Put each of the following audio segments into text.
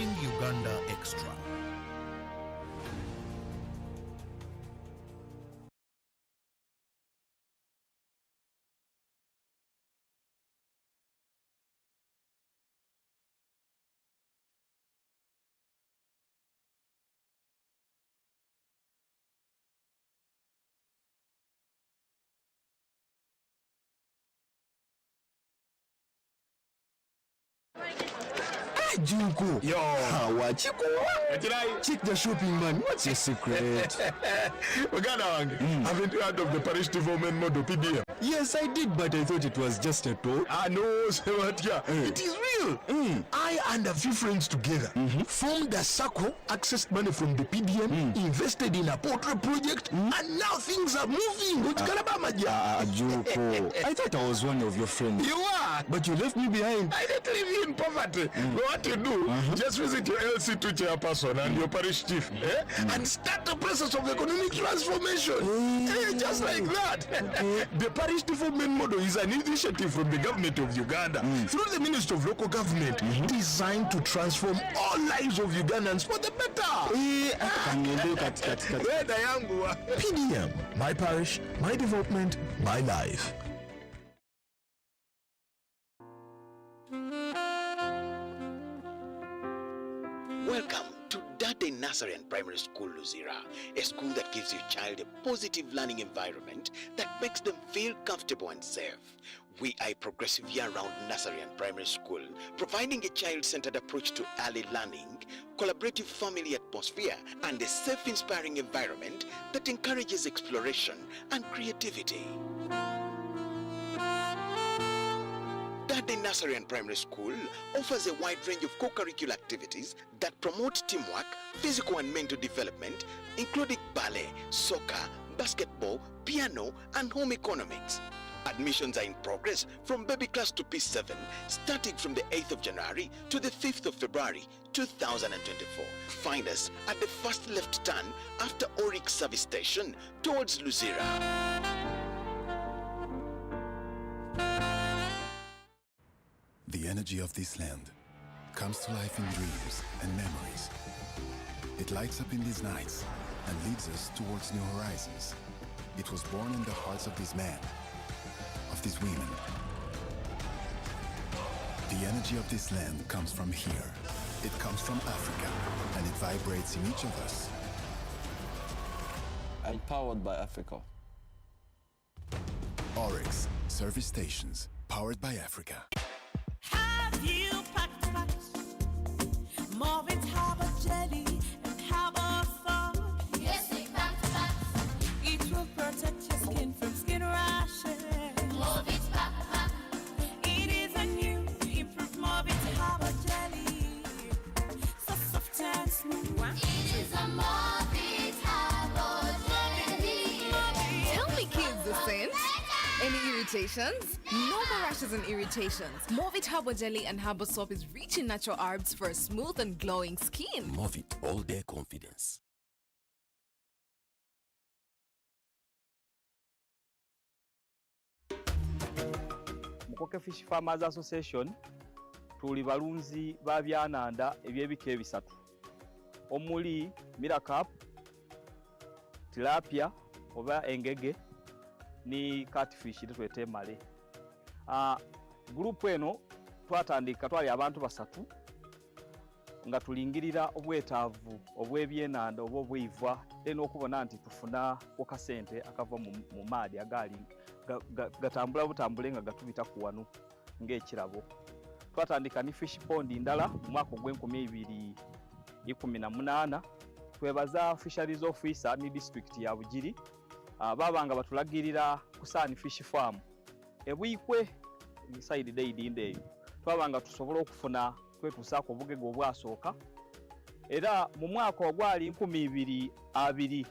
Living Uganda Extra. Junko. Yo. What you go? Check the shopping, man. What's your secret? Uganda, haven't you heard of the parish development model PDM? Yes, I did, but I thought it was just a talk. No, it is real. I and a few friends together formed a circle, accessed money from the PDM, invested in a portrait project, and now things are moving. Junko. I thought I was one of your friends. You are, but you left me behind. I didn't leave you in poverty. What you do, just visit your LC2 chairperson and your parish chief, and start the process of economic transformation. Just like that. The parish development model is an initiative from the government of Uganda through the Ministry of Local Government, designed to transform all lives of Ugandans for the better. PDM, my parish, my development, my life. Welcome to Dade Nazarene Primary School, Luzira, a school that gives your child a positive learning environment that makes them feel comfortable and safe. We are a progressive year-round Nazarene Primary School, providing a child-centered approach to early learning, collaborative family atmosphere, and a safe, inspiring environment that encourages exploration and creativity. Dade Nazarene Primary School offers a wide range of co-curricular activities that promote teamwork, physical and mental development, including ballet, soccer, basketball, piano, and home economics. Admissions are in progress from baby class to P7, starting from the 8th of January to the 5th of February 2024. Find us at the first left turn after Oryx service station towards Luzira. The energy of this land comes to life in dreams and memories. It lights up in these nights and leads us towards new horizons. It was born in the hearts of these men, of these women. The energy of this land comes from here. It comes from Africa, and it vibrates in each of us. Empowered by Africa. Oryx service stations, powered by Africa. You packed more with Harbour jelly and Harbour salt. Yes, we packed. It will protect your skin from skin rashes. More with pack. It is a new improved more with Harbour jelly. So soft and smooth. It is a more with Harbour jelly. Tell me, kids, the sense. Any irritations? No more rashes and irritations. Movit Herbal Jelly and Herbal Soap is rich in natural herbs for a smooth and glowing skin. Movit all day confidence. Mukoke Fish Farmers Association tuli balunzi ba byananda ebyebika ebisatu. Omuli Miracap, Tilapia oba engege ni catfish twete male. Group eno twatandika twali abantu basatu nga tulingirira obwetaavu obwebyenanda obwivwa okubona nti tufuna okasente akava mu maadi agali gatambula butambule nga gatubita ku wano ng'ekirabo. Twatandika ni fish pond ndala mu mwaka gw'e2018. Twebaza fisheries officer ni district ya Bugiri babanga batulagirira kusaani fish farm ebwikwe side day ndeyo twabanga tusobola okufuna kwetusaako obugege obwasooka era mu mwaka ogwali 2020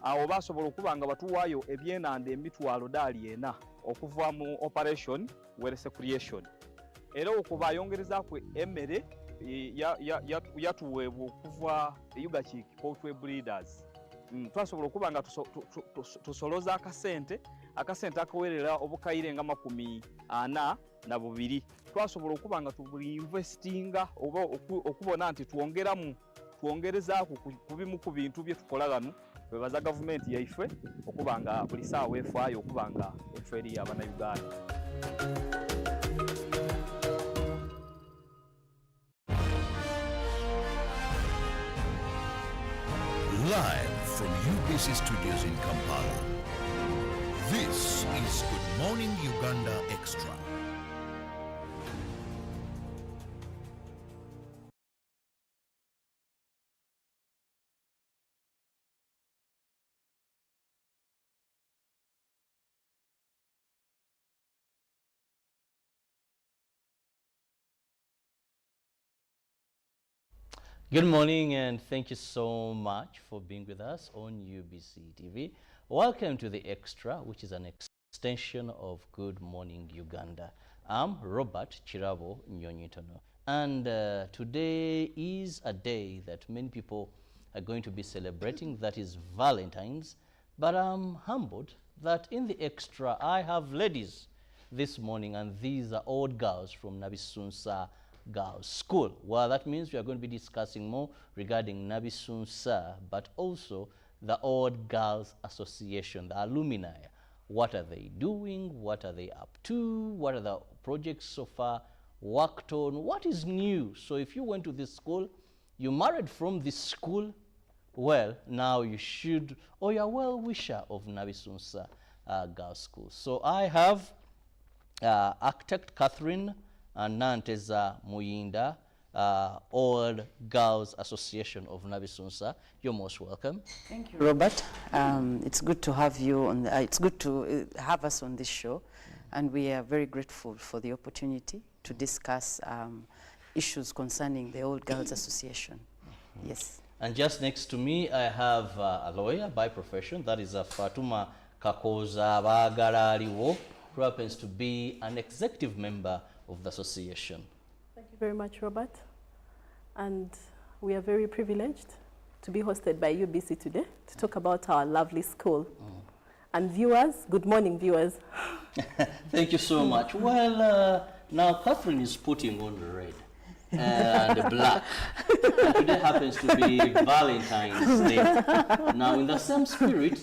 awo basobola okubanga batuwaayo ebyenanda emitwalo $40 okuva mu operation werese creation era okuba yongerezaako emmere yatuweebwa okuva Uganda Poultry Breeders. Twasobola okubanga tusoloza akasente akawerera obukayire nga 40 na bubiri twasobola okuba nga tubuinvestinga oba okubona nti twongereza ku bimu ku bintu bye tukola gano twebaza gavumenti yaife okuba nga buli saawa efaayo okuba nga efe eri Abannayuganda. Live from UBC Studios in Kampala, this is Good Morning Uganda Extra. Good morning and thank you so much for being with us on UBC TV. Welcome to the Extra, which is an extension of Good Morning Uganda. I'm Robert Chirabo Nyonyitono, and today is a day that many people are going to be celebrating, that is Valentine's, but I'm humbled that in the Extra I have ladies this morning, and these are old girls from Nabisunsa Girls School. Well, that means we are going to be discussing more regarding Nabisunsa, but also the Old Girls Association, the alumni. What are they doing? What are they up to? What are the projects so far worked on? What is new? So if you went to this school, you married from this school, well, now you should, or you're a well-wisher of Nabisunsa Girls School. So I have architect Catherine Nanteza Muyinda, Old Girls Association of Nabisunsa. You're most welcome. Thank you, Robert. It's good to have you on. It's good to have us on this show, and we are very grateful for the opportunity to discuss issues concerning the Old Girls Association. Yes. And just next to me, I have a lawyer by profession. That is Fatuma Kakoza Bagarariwo, who happens to be an executive member of the association. Thank you very much, Robert. And we are very privileged to be hosted by UBC today to talk about our lovely school. And viewers, good morning, viewers. Thank you so much. Well, now Catherine is putting on the red and the black. And today happens to be Valentine's Day. Now, in the same spirit,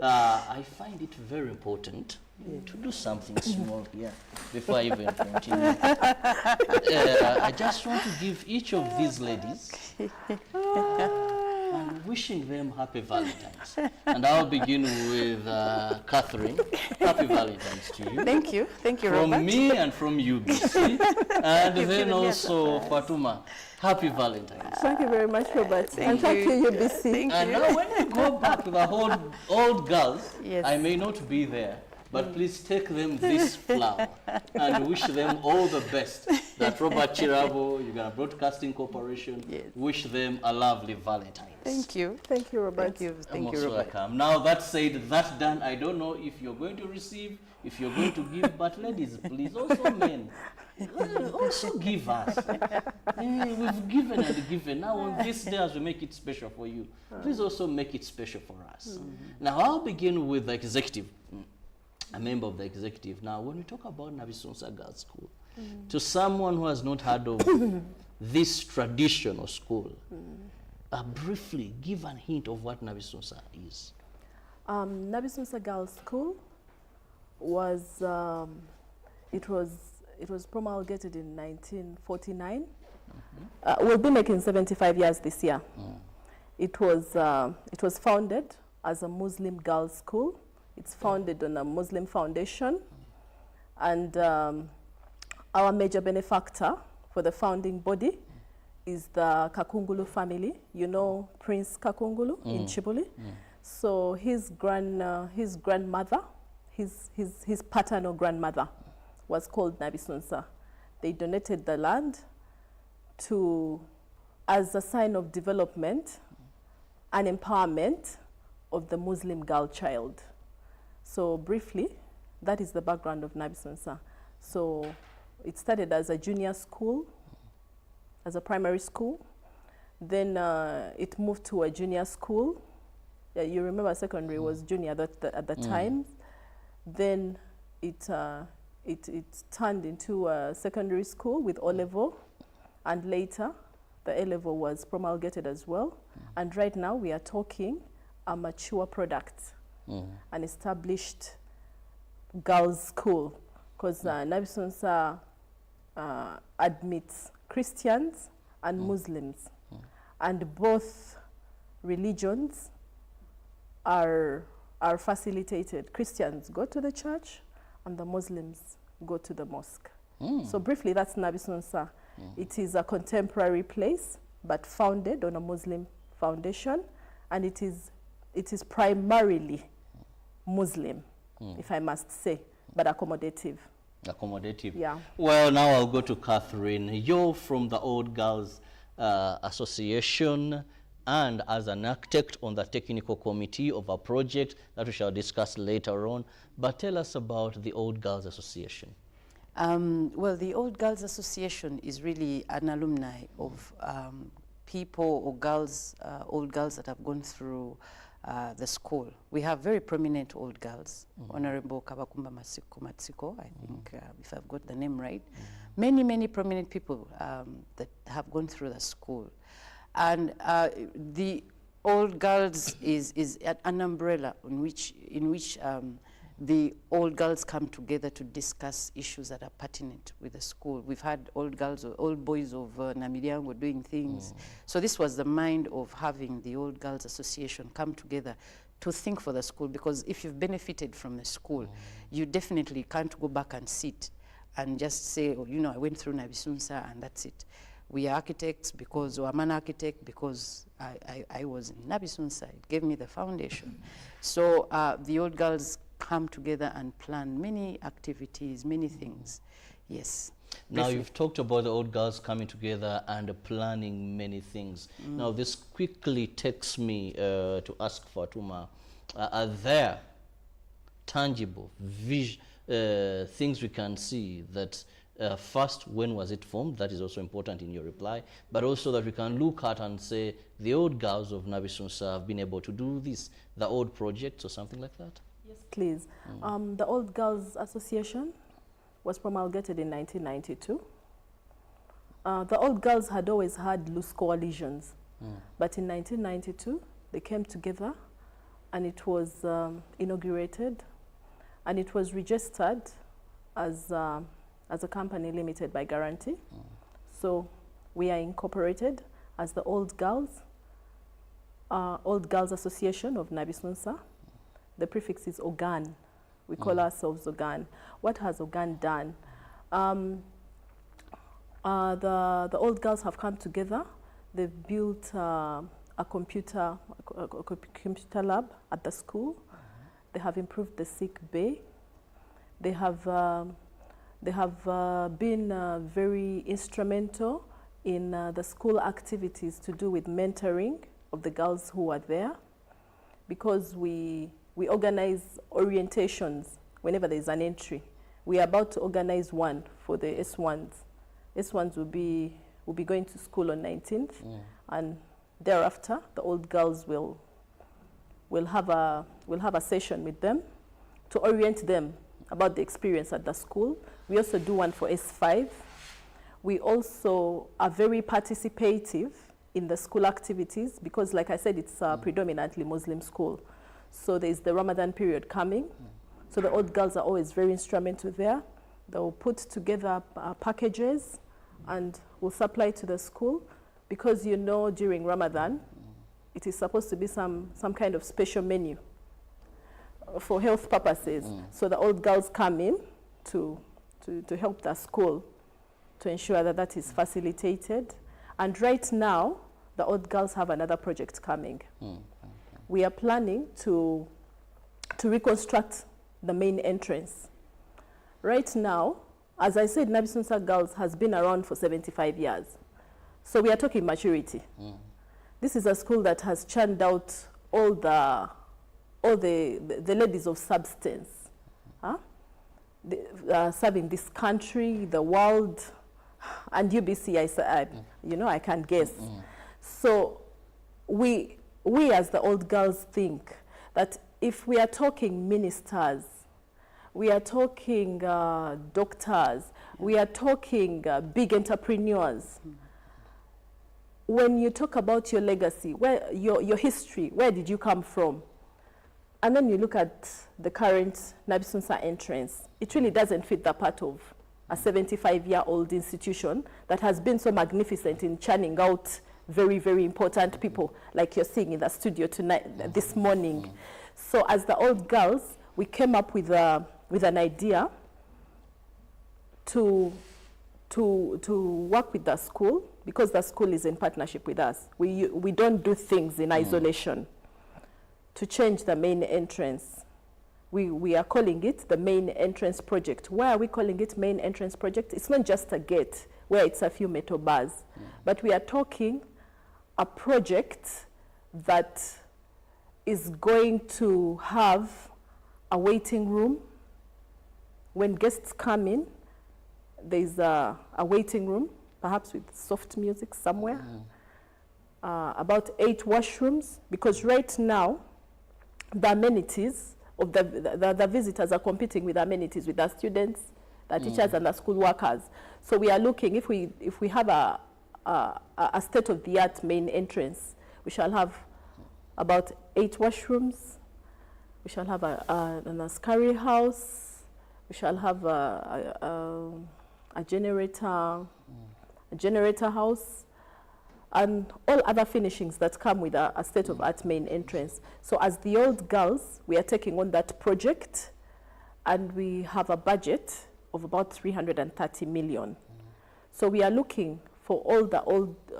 I find it very important to do something small here before I even continue. I just want to give each of these ladies and wishing them happy Valentine's. And I'll begin with Catherine. Happy Valentine's to you. Thank you. Thank you, from Robert. me and from UBC. And then also Fatuma. Happy Valentine's. Thank you very much, Robert. And thank you, UBC. Thank and you. now when you go back to the whole old girls, Yes. I may not be there, but please take them this flower and wish them all the best. That Robert Chirabo, Uganda Broadcasting Corporation, wish them a lovely Valentine's. Thank you. Thank you, Robert. Thank you. Thank Most you, Robert. welcome. Now that said, that done, I don't know if you're going to receive, if you're going to give, but ladies, please, also men, also give us. We've given and given. Now on this day, as we make it special for you, please also make it special for us. Now I'll begin with the executive, a member of the executive. Now when we talk about Nabisunsa Girls School, to someone who has not heard of this traditional school, briefly give a hint of what Nabisunsa is. Nabisunsa Girls School was, it was promulgated in 1949. We'll be making 75 years this year. It was founded as a Muslim girls' school. It's founded on a Muslim foundation. And our major benefactor for the founding body is the Kakungulu family. You know Prince Kakungulu in Chibuli. So his grandmother, his paternal grandmother was called Nabisunsa. They donated the land as a sign of development and empowerment of the Muslim girl child. So briefly, that is the background of Nabisunsa. So it started as a junior school, as a primary school. Then it moved to a junior school. You remember secondary was junior at the time. Then it it turned into a secondary school with O-level, and later the A-level was promulgated as well. And right now we are talking a mature product, an established girls' school, because Nabisunsa admits Christians and Muslims, and both religions are facilitated. Christians go to the church and the Muslims go to the mosque. So briefly, that's Nabisunsa. It is a contemporary place, but founded on a Muslim foundation, and it is primarily Muslim, if I must say, but accommodative. Accommodative. Yeah. Well, now I'll go to Catherine. You're from the Old Girls Association, and as an architect on the technical committee of a project that we shall discuss later on. But tell us about the Old Girls Association. Well, the Old Girls Association is really an alumni of people or girls, old girls that have gone through the school. We have very prominent old girls. Honorable Kabakumba Matsiko, I think, if I've got the name right. Many, many prominent people that have gone through the school. And the Old Girls is an umbrella in which the old girls come together to discuss issues that are pertinent with the school. We've had old girls or old boys of Namiriango doing things. So this was the mind of having the Old Girls Association come together to think for the school, because if you've benefited from the school, you definitely can't go back and sit and just say, oh, you know, I went through Nabisunsa and that's it. We are architects because, or I'm an architect because I was in Nabisunsa. It gave me the foundation. So the old girls come together and plan many activities, many things. Yes. Now you've talked about the old girls coming together and planning many things. Now this quickly takes me to ask Fatuma, are there tangible things we can see that first, when was it formed? That is also important in your reply, but also that we can look at and say the old girls of Nabisunsa have been able to do this, the old projects or something like that? Yes, please. The Old Girls Association was promulgated in 1992. The Old Girls had always had loose coalitions, but in 1992 they came together and it was inaugurated and it was registered as a company limited by guarantee. So we are incorporated as the Old Girls Association of Nabisunsa. The prefix is Ogan. We call ourselves Ogan. What has Ogan done? The old girls have come together. They've built a computer lab at the school. They have improved the sick bay. They have been very instrumental in the school activities to do with mentoring of the girls who are there, because we organize orientations whenever there's an entry. We are about to organize one for the S1s. S1s will be going to school on 19th, and thereafter the old girls will have a session with them to orient them about the experience at the school. We also do one for S5. We also are very participative in the school activities because, like I said, it's a predominantly Muslim school. So there's the Ramadan period coming. So the old girls are always very instrumental there. They'll put together packages and will supply to the school because, you know, during Ramadan, it is supposed to be some kind of special menu for health purposes. So the old girls come in to help the school to ensure that that is facilitated. And right now, the old girls have another project coming. We are planning to reconstruct the main entrance. Right now, as I said, Nabisunsa Girls has been around for 75 years. So we are talking maturity. This is a school that has churned out all the ladies of substance, serving this country, the world, and UBC, you know, I can't guess. So we as the old girls think that if we are talking ministers, we are talking doctors, we are talking big entrepreneurs. When you talk about your legacy, where your history, where did you come from? And then you look at the current Nabisunsa entrance, it really doesn't fit the part of a 75-year-old institution that has been so magnificent in churning out very, very important people, like you're seeing in the studio tonight, this morning. So as the old girls, we came up with an idea to work with the school, because the school is in partnership with us. We don't do things in isolation. To change the main entrance. We are calling it the main entrance project. Why are we calling it main entrance project? It's not just a gate where it's a few metal bars, but we are talking a project that is going to have a waiting room. When guests come in, there's a waiting room, perhaps with soft music somewhere. About 8 washrooms, because right now, the amenities of the visitors are competing with amenities with the students, the teachers, and the school workers. So we are looking, if we have a state-of-the-art main entrance, we shall have about 8 washrooms. We shall have an askari house. We shall have a generator house, and all other finishings that come with a state-of-art main entrance. So as the old girls, we are taking on that project, and we have a budget of about 330 million. So we are looking for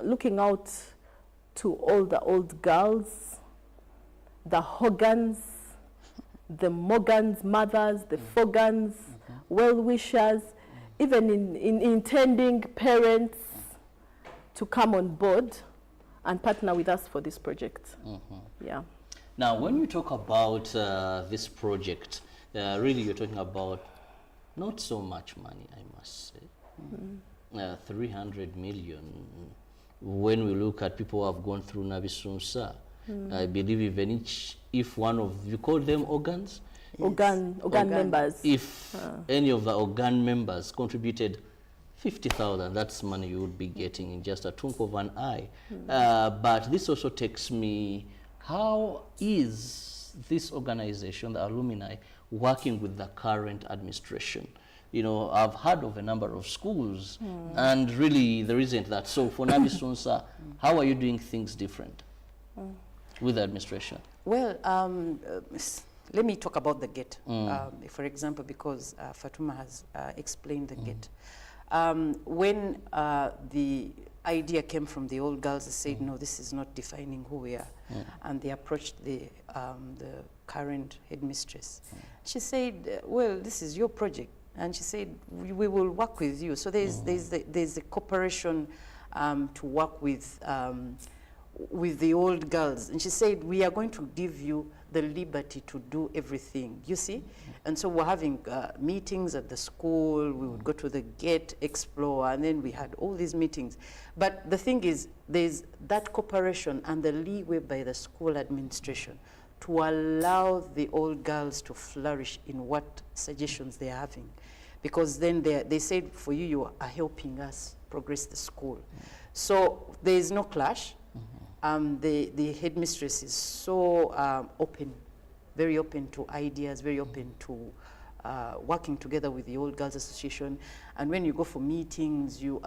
looking out to all the old girls, the Hogans, the Morgans mothers, the Fogans, well-wishers, even in intending parents to come on board and partner with us for this project. Yeah. Now, when you talk about this project, really you're talking about not so much money, I must say. 300 million. When we look at people who have gone through Nabisunsa, I believe even if one of, you call them organs? Organ members. If any of the organ members contributed 50,000, that's money you would be getting in just a twinkle of an eye. But this also takes me, how is this organization, the alumni, working with the current administration? You know, I've heard of a number of schools, and really there isn't that. So for Nabisunsa, how are you doing things different with the administration? Well, let me talk about the gate, for example, because Fatuma has explained the gate. When the idea came from the old girls, they said, no, this is not defining who we are. And they approached the current headmistress. She said, well, this is your project. And she said, we will work with you. So there's the cooperation to work with the old girls. And she said, we are going to give you the liberty to do everything, you see? And so we're having meetings at the school, we would go to the gate, explore, and then we had all these meetings. But the thing is, there's that cooperation and the leeway by the school administration to allow the old girls to flourish in what suggestions they're having. Because then they said, for you, you are helping us progress the school. So there is no clash. The headmistress is so open, very open to ideas, very open to working together with the Old Girls Association. And when you go for meetings, you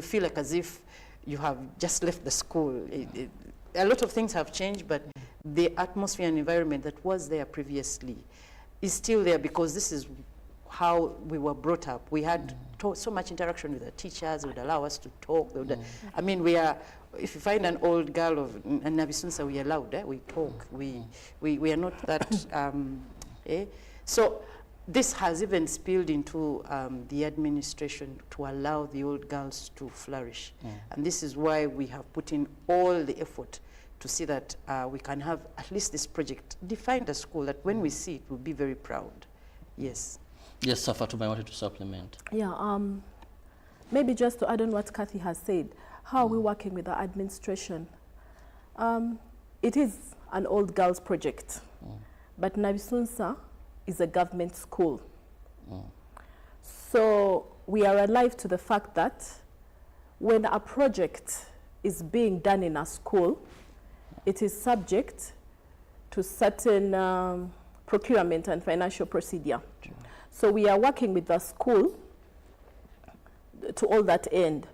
feel like as if you have just left the school. A lot of things have changed, but the atmosphere and environment that was there previously is still there, because this is how we were brought up. We had so much interaction with the teachers. They would allow us to talk. I mean, we are, if you find an old girl of Nabisunsa, we are loud, we talk. We are not that, So this has even spilled into the administration to allow the old girls to flourish. And this is why we have put in all the effort to see that we can have at least this project define the school, that when we see it, we'll be very proud. Yes. Yes, Safatuma, I wanted to supplement. Yeah, maybe just to add on what Kathy has said, how are we working with the administration? It is an old girls project, but Nabisunsa is a government school. So we are alive to the fact that when a project is being done in a school, it is subject to certain procurement and financial procedure. So we are working with the school to all that end.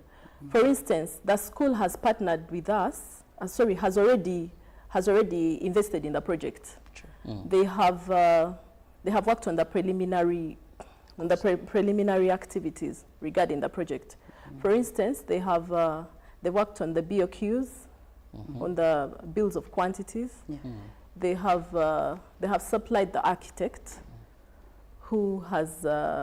For instance, the school has partnered with us, has already invested in the project. They have worked on the preliminary activities regarding the project. For instance, they worked on the BOQs, on the bills of quantities. They have supplied the architect who has